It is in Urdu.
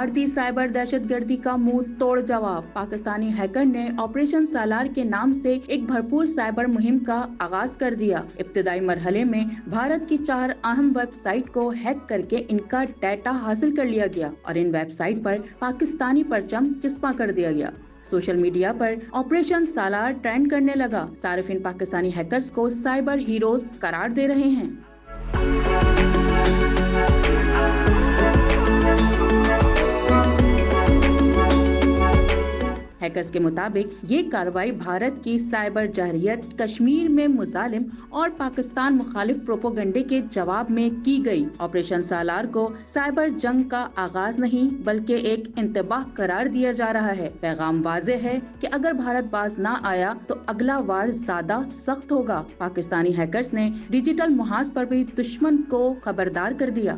بھارتی سائبر دہشت گردی کا منہ توڑ جواب۔ پاکستانی ہیکر نے آپریشن سالار کے نام سے ایک بھرپور سائبر مہم کا آغاز کر دیا۔ ابتدائی مرحلے میں بھارت کی 4 اہم ویب سائٹ کو ہیک کر کے ان کا ڈیٹا حاصل کر لیا گیا اور ان ویب سائٹ پر پاکستانی پرچم چسپاں کر دیا گیا۔ سوشل میڈیا پر آپریشن سالار ٹرینڈ کرنے لگا۔ صارفین پاکستانی ہیکرز کو سائبر ہیروز قرار دے رہے ہیں۔ ہیکرز کے مطابق یہ کارروائی بھارت کی سائبر جارحیت، کشمیر میں مظالم اور پاکستان مخالف پروپیگنڈے کے جواب میں کی گئی۔ آپریشن سالار کو سائبر جنگ کا آغاز نہیں بلکہ ایک انتباہ قرار دیا جا رہا ہے۔ پیغام واضح ہے کہ اگر بھارت باز نہ آیا تو اگلا وار زیادہ سخت ہوگا۔ پاکستانی ہیکرز نے ڈیجیٹل محاذ پر بھی دشمن کو خبردار کر دیا۔